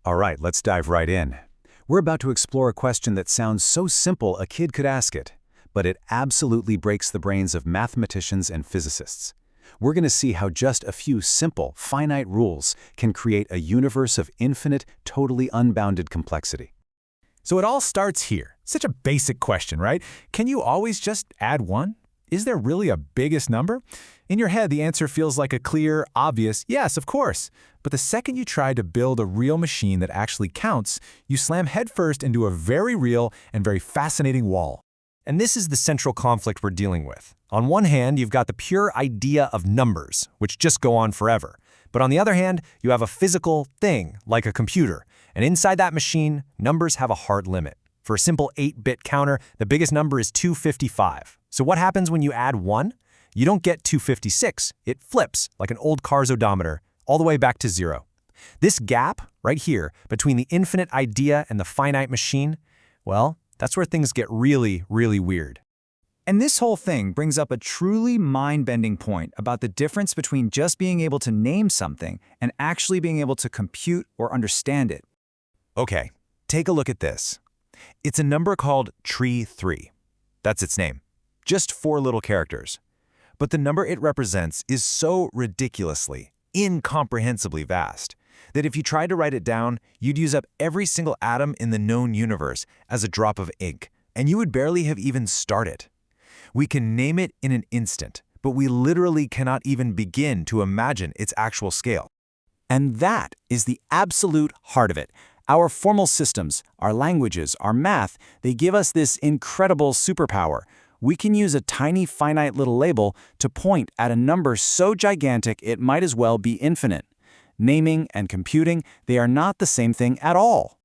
All right, let's dive right in. We're about to explore a question that sounds so simple a kid could ask it, but it absolutely breaks the brains of mathematicians and physicists. We're going to see how just a few simple, finite rules can create a universe of infinite, totally unbounded complexity. So it all starts here. Such a basic question, right? Can you always just add 1? Is there really a biggest number? In your head, the answer feels like a clear, obvious, yes, of course. But the second you try to build a real machine that actually counts, you slam headfirst into a very real and very fascinating wall. And this is the central conflict we're dealing with. On one hand, you've got the pure idea of numbers, which just go on forever. But on the other hand, you have a physical thing, like a computer. And inside that machine, numbers have a hard limit. For a simple 8-bit counter, the biggest number is 255. So what happens when you add 1? You don't get 256. It flips, like an old car's odometer, all the way back to 0. This gap, right here, between the infinite idea and the finite machine, well, that's where things get really, really weird. And this whole thing brings up a truly mind-bending point about the difference between just being able to name something and actually being able to compute or understand it. Okay, take a look at this. It's a number called tree 3. That's its name. Just 4 little characters. But the number it represents is so ridiculously, incomprehensibly vast that if you tried to write it down, you'd use up every single atom in the known universe as a drop of ink, and you would barely have even started. We can name it in an instant, but we literally cannot even begin to imagine its actual scale. And that is the absolute heart of it. Our formal systems, our languages, our math, they give us this incredible superpower. We can use a tiny finite little label to point at a number so gigantic it might as well be infinite. Naming and computing, they are not the same thing at all.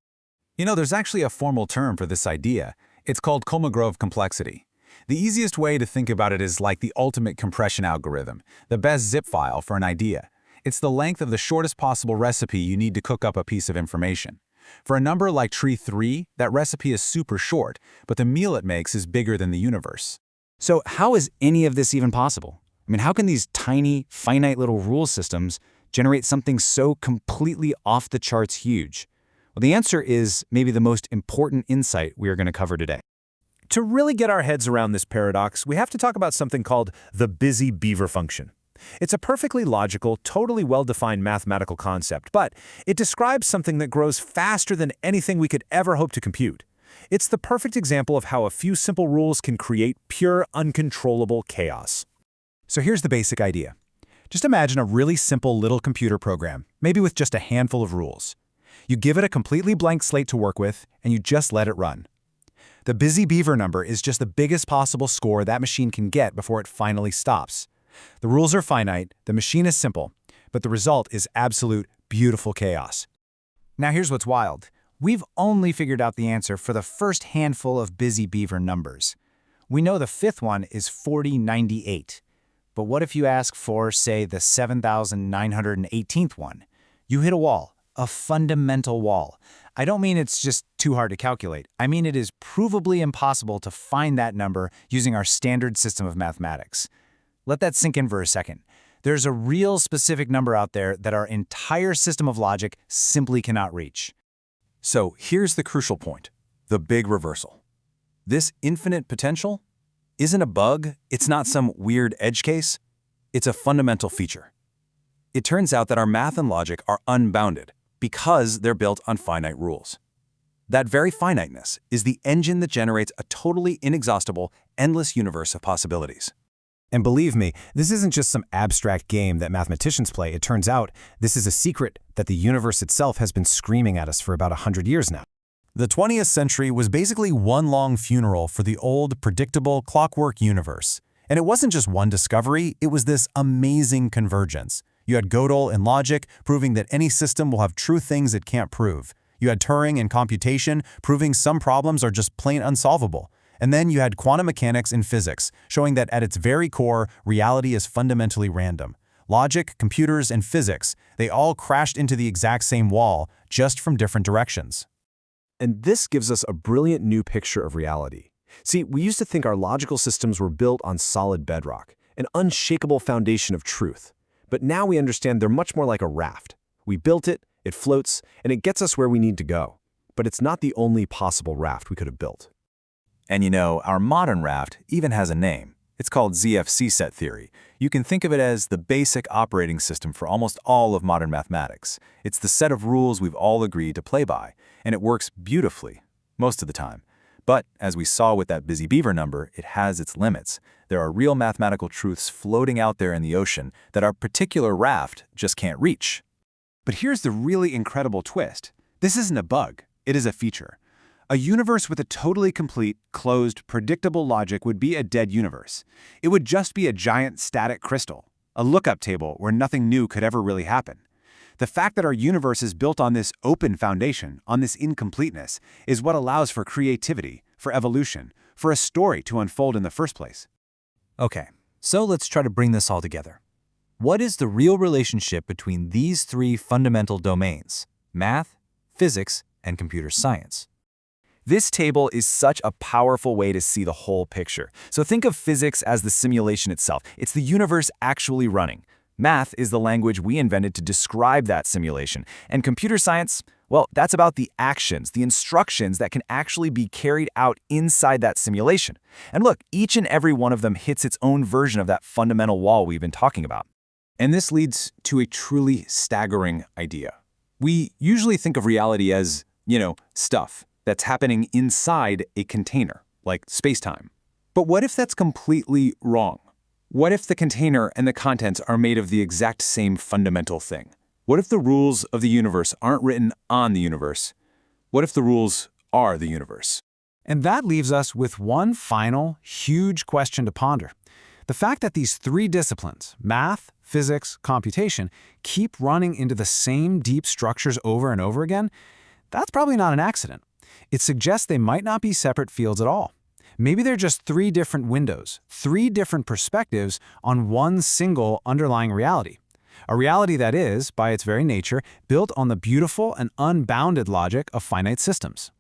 You know, there's actually a formal term for this idea. It's called Kolmogorov complexity. The easiest way to think about it is like the ultimate compression algorithm, the best zip file for an idea. It's the length of the shortest possible recipe you need to cook up a piece of information. For a number like tree 3, that recipe is super short, but the meal it makes is bigger than the universe. So how is any of this even possible? I mean, how can these tiny, finite little rule systems generate something so completely off the charts huge? Well, the answer is maybe the most important insight we are going to cover today. To really get our heads around this paradox, we have to talk about something called the busy beaver function. It's a perfectly logical, totally well-defined mathematical concept, but it describes something that grows faster than anything we could ever hope to compute. It's the perfect example of how a few simple rules can create pure, uncontrollable chaos. So here's the basic idea. Just imagine a really simple little computer program, maybe with just a handful of rules. You give it a completely blank slate to work with, and you just let it run. The busy beaver number is just the biggest possible score that machine can get before it finally stops. The rules are finite, the machine is simple, but the result is absolute, beautiful chaos. Now here's what's wild. We've only figured out the answer for the first handful of busy beaver numbers. We know the fifth one is 4098. But what if you ask for, say, the 7,918th one? You hit a wall, a fundamental wall. I don't mean it's just too hard to calculate. I mean it is provably impossible to find that number using our standard system of mathematics. Let that sink in for a second. There's a real specific number out there that our entire system of logic simply cannot reach. So here's the crucial point, the big reversal. This infinite potential isn't a bug, it's not some weird edge case, it's a fundamental feature. It turns out that our math and logic are unbounded because they're built on finite rules. That very finiteness is the engine that generates a totally inexhaustible, endless universe of possibilities. And believe me, this isn't just some abstract game that mathematicians play. It turns out this is a secret that the universe itself has been screaming at us for about 100 years now. The 20th century was basically one long funeral for the old, predictable, clockwork universe. And it wasn't just one discovery, it was this amazing convergence. You had Godel in logic, proving that any system will have true things it can't prove. You had Turing in computation, proving some problems are just plain unsolvable. And then you had quantum mechanics in physics, showing that at its very core, reality is fundamentally random. Logic, computers, and physics, they all crashed into the exact same wall, just from different directions. And this gives us a brilliant new picture of reality. See, we used to think our logical systems were built on solid bedrock, an unshakable foundation of truth. But now we understand they're much more like a raft. We built it, It floats, and it gets us where we need to go. But it's not the only possible raft we could have built. And you know, our modern raft even has a name. It's called ZFC set theory. You can think of it as the basic operating system for almost all of modern mathematics. It's the set of rules we've all agreed to play by, and it works beautifully, most of the time. But, as we saw with that busy beaver number, it has its limits. There are real mathematical truths floating out there in the ocean that our particular raft just can't reach. But here's the really incredible twist. This isn't a bug, it is a feature. A universe with a totally complete, closed, predictable logic would be a dead universe. It would just be a giant static crystal, a lookup table where nothing new could ever really happen. The fact that our universe is built on this open foundation, on this incompleteness, is what allows for creativity, for evolution, for a story to unfold in the first place. Okay, so let's try to bring this all together. What is the real relationship between these three fundamental domains: math, physics, and computer science? This table is such a powerful way to see the whole picture. So think of physics as the simulation itself. It's the universe actually running. Math is the language we invented to describe that simulation. And computer science, well, that's about the actions, the instructions that can actually be carried out inside that simulation. And look, each and every one of them hits its own version of that fundamental wall we've been talking about. And this leads to a truly staggering idea. We usually think of reality as, stuff that's happening inside a container, like space-time. But what if that's completely wrong? What if the container and the contents are made of the exact same fundamental thing? What if the rules of the universe aren't written on the universe? What if the rules are the universe? And that leaves us with one final, huge question to ponder. The fact that these three disciplines, math, physics, computation, keep running into the same deep structures over and over again, that's probably not an accident. It suggests they might not be separate fields at all. Maybe they're just three different windows, three different perspectives on one single underlying reality. A reality that is, by its very nature, built on the beautiful and unbounded logic of finite systems.